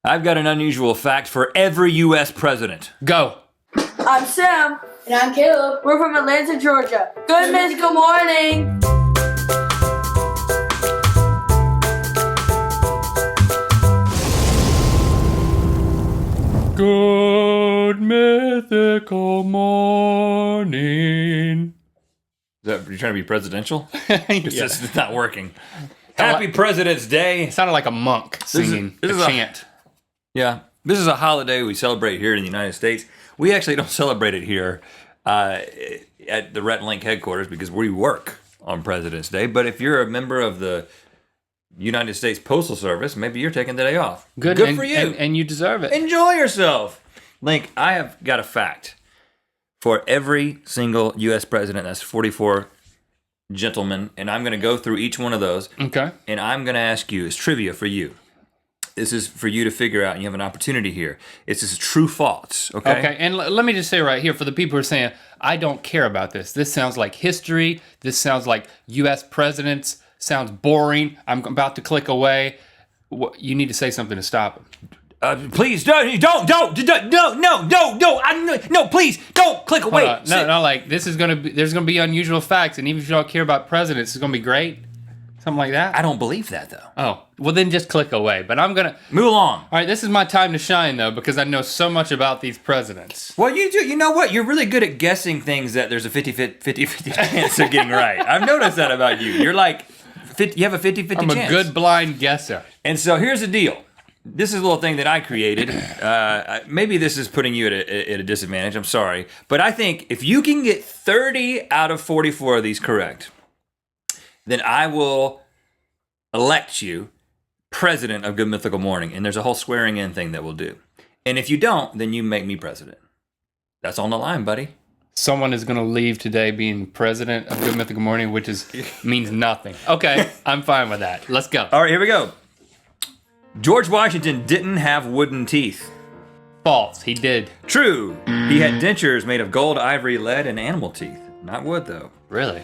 I've got an unusual fact for every U.S. president. Go. I'm Sam. And I'm Caleb. We're from Atlanta, Georgia. Good Mythical Morning. Good Mythical Morning. Is that, you're trying to be presidential? Yeah. It's not working. Happy President's Day. It sounded like a monk singing this is a chant. Yeah, this is a holiday we celebrate here in the United States. We actually don't celebrate it here at the Rhett and Link headquarters because we work on President's Day. But if you're a member of the United States Postal Service, maybe you're taking the day off. Good for you. And you deserve it. Enjoy yourself. Link, I have got a fact for every single U.S. president. That's 44 gentlemen. And I'm going to go through each one of those. Okay. And I'm going to ask you, it's trivia for you. This is for you to figure out, and you have an opportunity here. It's just true false, okay? Okay, and let me just say right here, for the people who are saying, I don't care about this. This sounds like history. This sounds like U.S. presidents. Sounds boring. I'm about to click away. You need to say something to stop him. Please don't, please don't click away. No, like this is there's gonna be unusual facts, and even if you don't care about presidents, it's gonna be great. Something like that. I don't believe that though. Oh, well then just click away. But I'm gonna move along. All right, this is my time to shine though, because I know so much about these presidents. Well, you know what? You're really good at guessing things that there's a 50-50 chance of getting right. I've noticed that about you. You're like, you have a 50-50 chance. I'm a good blind guesser. And so here's the deal. This is a little thing that I created. Maybe this is putting you at a disadvantage. I'm sorry. But I think if you can get 30 out of 44 of these correct, then I will elect you president of Good Mythical Morning. And there's a whole swearing in thing that we'll do. And if you don't, then you make me president. That's on the line, buddy. Someone is going to leave today being president of Good Mythical Morning, which means nothing. Okay, I'm fine with that. Let's go. All right, here we go. George Washington didn't have wooden teeth. False. He did. True. He had dentures made of gold, ivory, lead, and animal teeth. Not wood, though. Really?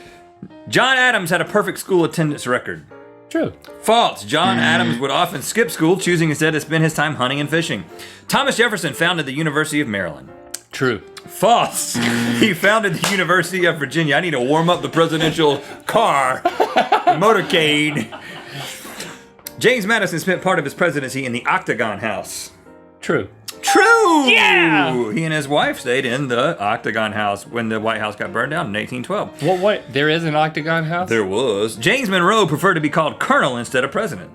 John Adams had a perfect school attendance record. True. False. John Adams would often skip school, choosing instead to spend his time hunting and fishing. Thomas Jefferson founded the University of Maryland. True. False. He founded the University of Virginia. I need to warm up the presidential car, motorcade. James Madison spent part of his presidency in the Octagon House. True. True! Yeah! He and his wife stayed in the Octagon House when the White House got burned down in 1812. Well, what? There is an Octagon House? There was. James Monroe preferred to be called Colonel instead of President.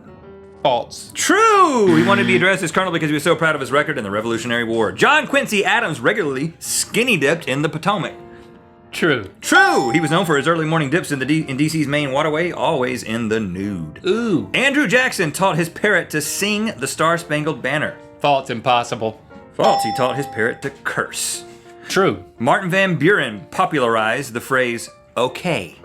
False. True! He wanted to be addressed as Colonel because he was so proud of his record in the Revolutionary War. John Quincy Adams regularly skinny dipped in the Potomac. True. True! He was known for his early morning dips in D.C.'s main waterway, always in the nude. Ooh. Andrew Jackson taught his parrot to sing the Star-Spangled Banner. False. Impossible. False. He taught his parrot to curse. True. Martin Van Buren popularized the phrase, okay.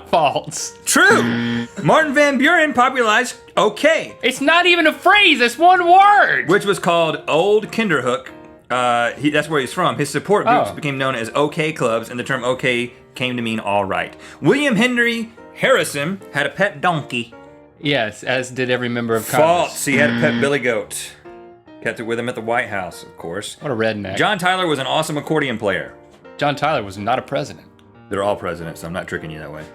False. True. Martin Van Buren popularized okay. It's not even a phrase. It's one word. Which was called Old Kinderhook. That's where he's from. His support groups became known as OK clubs, and the term OK came to mean all right. William Henry Harrison had a pet donkey. Yes, as did every member of Congress. False. He had a pet billy goat. Kept it with him at the White House, of course. What a redneck. John Tyler was an awesome accordion player. John Tyler was not a president. They're all presidents, so I'm not tricking you that way.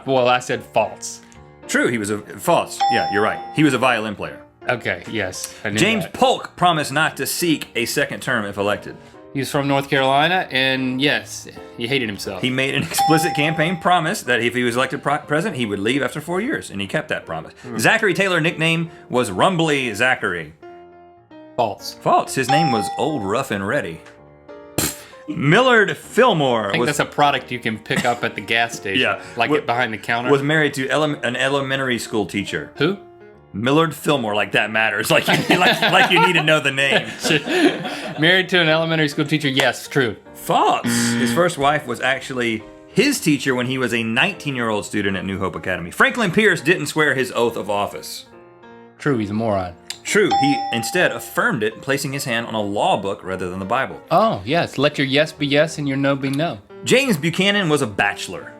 Well, I said false. True, he was false. Yeah, you're right. He was a violin player. Okay, yes. I knew James that. Polk promised not to seek a second term if elected. He was from North Carolina, and yes, he hated himself. He made an explicit campaign promise that if he was elected president, he would leave after 4 years, and he kept that promise. Zachary Taylor's nickname was Rumbly Zachary. False. False. His name was Old Rough and Ready. Millard Fillmore. I think that's a product you can pick up at the gas station. Yeah. Like it behind the counter. Was married to an elementary school teacher. Who? Millard Fillmore, like that matters. Like you need to know the name. Married to an elementary school teacher, yes, true. False. His first wife was actually his teacher when he was a 19-year-old student at New Hope Academy. Franklin Pierce didn't swear his oath of office. True, he's a moron. True, he instead affirmed it, placing his hand on a law book rather than the Bible. Oh, yes, let your yes be yes and your no be no. James Buchanan was a bachelor.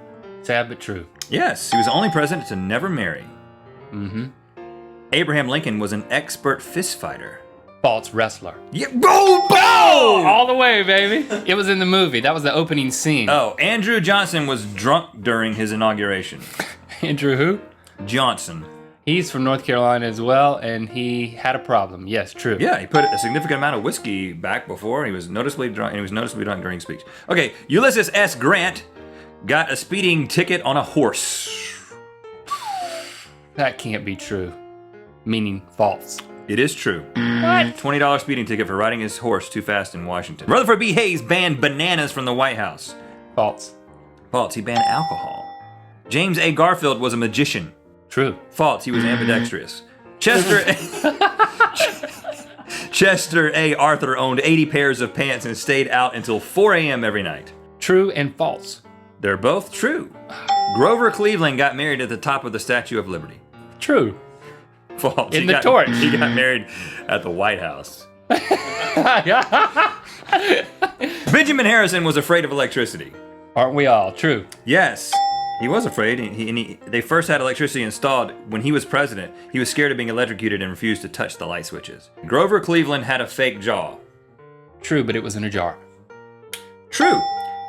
Sad but true. Yes, he was the only president to never marry. Mm-hmm. Abraham Lincoln was an expert fist fighter. False. Wrestler. Yeah, boom! All the way, baby. It was in the movie. That was the opening scene. Oh, Andrew Johnson was drunk during his inauguration. Andrew who? Johnson. He's from North Carolina as well, and he had a problem. Yes, true. Yeah, he put a significant amount of whiskey back before. He was noticeably drunk, and he was noticeably drunk during his speech. Okay, Ulysses S. Grant got a speeding ticket on a horse. That can't be true. Meaning false. It is true. What? $20 speeding ticket for riding his horse too fast in Washington. Rutherford B. Hayes banned bananas from the White House. False. False, he banned alcohol. James A. Garfield was a magician. True. False, he was ambidextrous. Chester A. Arthur owned 80 pairs of pants and stayed out until 4 a.m. every night. True and false. They're both true. Grover Cleveland got married at the top of the Statue of Liberty. True. False. In the torch. He got married at the White House. Benjamin Harrison was afraid of electricity. Aren't we all? True. Yes, he was afraid. They first had electricity installed when he was president. He was scared of being electrocuted and refused to touch the light switches. Grover Cleveland had a fake jaw. True, but it was in a jar. True.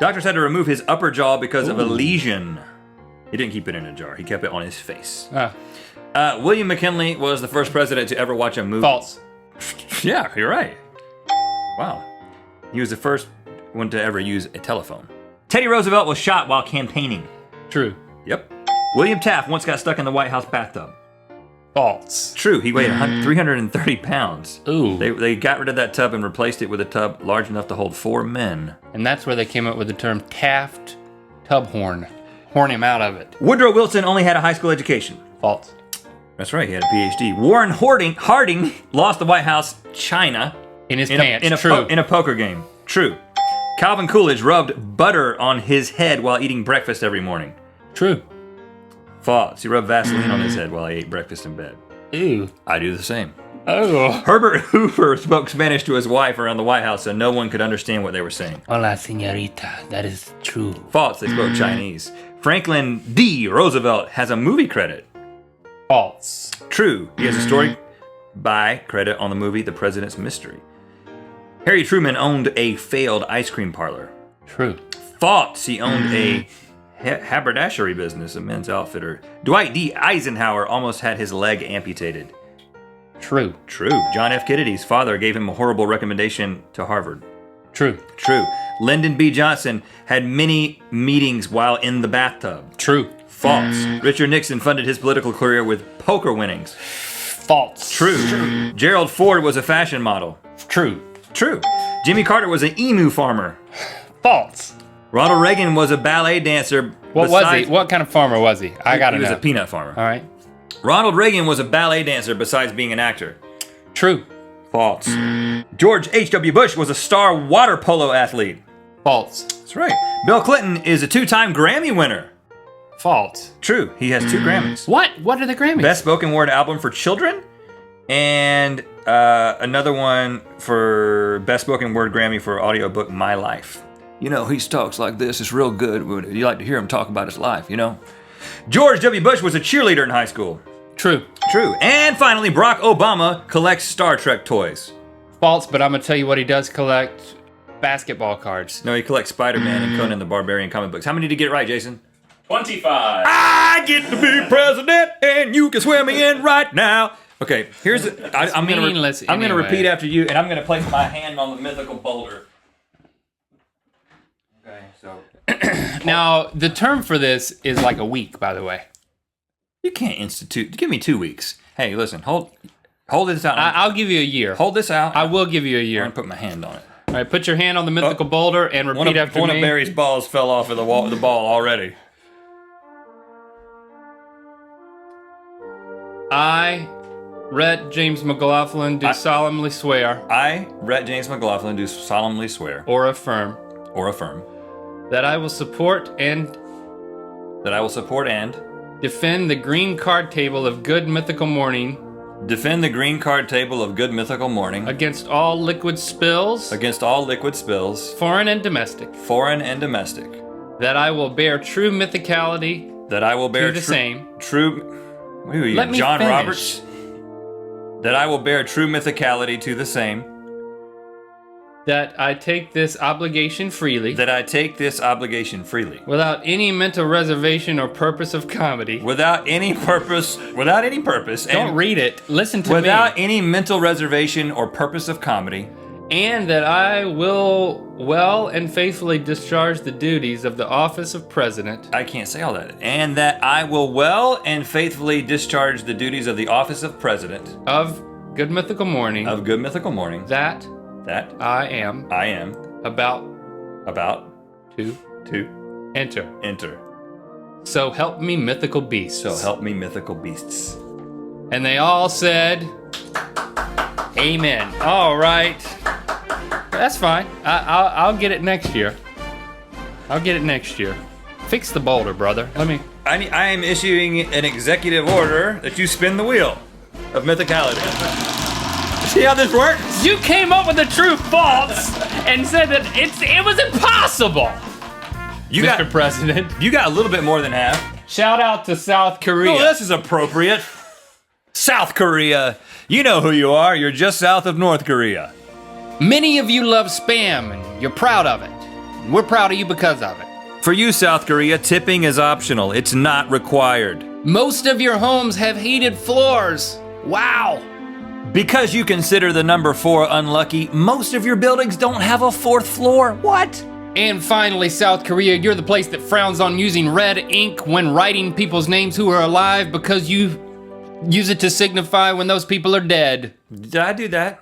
Doctors had to remove his upper jaw because of a lesion. He didn't keep it in a jar. He kept it on his face. William McKinley was the first president to ever watch a movie. False. Yeah, you're right. Wow. He was the first one to ever use a telephone. Teddy Roosevelt was shot while campaigning. True. Yep. William Taft once got stuck in the White House bathtub. False. True. He weighed 330 pounds. Ooh. They got rid of that tub and replaced it with a tub large enough to hold 4 men. And that's where they came up with the term Taft tub horn. Horn him out of it. Woodrow Wilson only had a high school education. False. That's right, he had a PhD. Warren Harding lost the White House China In his pants. True. in a poker game. True. Calvin Coolidge rubbed butter on his head while eating breakfast every morning. True. False. He rubbed Vaseline on his head while he ate breakfast in bed. Ew. I do the same. Oh. Herbert Hoover spoke Spanish to his wife around the White House so no one could understand what they were saying. Hola, señorita. That is true. False. They spoke Chinese. Franklin D. Roosevelt has a movie credit. False. True. He has a story by credit on the movie The President's Mystery. Harry Truman owned a failed ice cream parlor. True. False. He owned a haberdashery business, a men's outfitter. Dwight D. Eisenhower almost had his leg amputated. True. True. John F. Kennedy's father gave him a horrible recommendation to Harvard. True. True. Lyndon B. Johnson had many meetings while in the bathtub. True. False. Richard Nixon funded his political career with poker winnings. False. True. Gerald Ford was a fashion model. True. True. Jimmy Carter was an emu farmer. False. Ronald Reagan was a ballet dancer. What was he? What kind of farmer was he? I gotta know. He was a peanut farmer. All right. Ronald Reagan was a ballet dancer besides being an actor. True. False. George H.W. Bush was a star water polo athlete. False. That's right. Bill Clinton is a 2-time Grammy winner. False. True. He has 2 Grammys. What? What are the Grammys? Best Spoken Word Album for Children, and another one for Best Spoken Word Grammy for audiobook My Life. You know, he talks like this. It's real good. You like to hear him talk about his life, you know? George W. Bush was a cheerleader in high school. True. True. And finally, Barack Obama collects Star Trek toys. False, but I'm going to tell you what he does collect. Basketball cards. No, he collects Spider-Man and Conan the Barbarian comic books. How many did you get right, Jason? 25. I get to be president, and you can swear me in right now. Okay, here's I'm meaningless gonna anyway. repeat after you, and I'm gonna place my hand on the mythical boulder. Okay, so Now, the term for this is like a week, by the way. you can't institute. Give me 2 weeks. Hey, listen, hold this out. I'll give you a year. Hold this out. I will give you a I'm year. gonna put my hand on it. All right, put your hand on the mythical boulder and repeat after One me. of Barry's balls fell off of the ball already. I, Rhett James McLaughlin, do solemnly swear I, Rhett James McLaughlin, do solemnly swear or affirm or affirm that I will support and defend the green card table of Good Mythical Morning defend the green card table of Good Mythical Morning against all liquid spills, against all liquid spills, foreign and domestic, that I will bear true mythicality I will bear to the same. true. Who are you, Let me John finish. Roberts? that I will bear true mythicality to the same, that I take this obligation freely, that I take this obligation freely, without any mental reservation or purpose of comedy. without any purpose, Don't and read it. Listen to without me. any mental reservation or purpose of comedy, And that I will well and faithfully discharge the duties of the office of president I can't say all that, and that I will well and faithfully discharge the duties of the office of president of Good Mythical Morning. of Good Mythical Morning, That that I am I am about about to to enter. enter. So help me, mythical beasts. So help me, mythical beasts. And they all said, Amen. All right. That's fine. I'll get it next year. I'll get it next year. Fix the boulder, brother. I am issuing an executive order that you spin the wheel of mythicality. See how this works? You came up with the true false and said that it was impossible. You Mr. got President. you got a little bit more than half. Shout out to South Korea. Oh, this is appropriate. South Korea. You know who you are. You're just south of North Korea. Many of you love spam and you're proud of it. We're proud of you because of it. For you, South Korea, tipping is optional. It's not required. Most of your homes have heated floors. Wow. Because you consider the number 4 unlucky, most of your buildings don't have a 4th floor. What? And finally, South Korea, you're the place that frowns on using red ink when writing people's names who are alive because you use it to signify when those people are dead. Did I do that?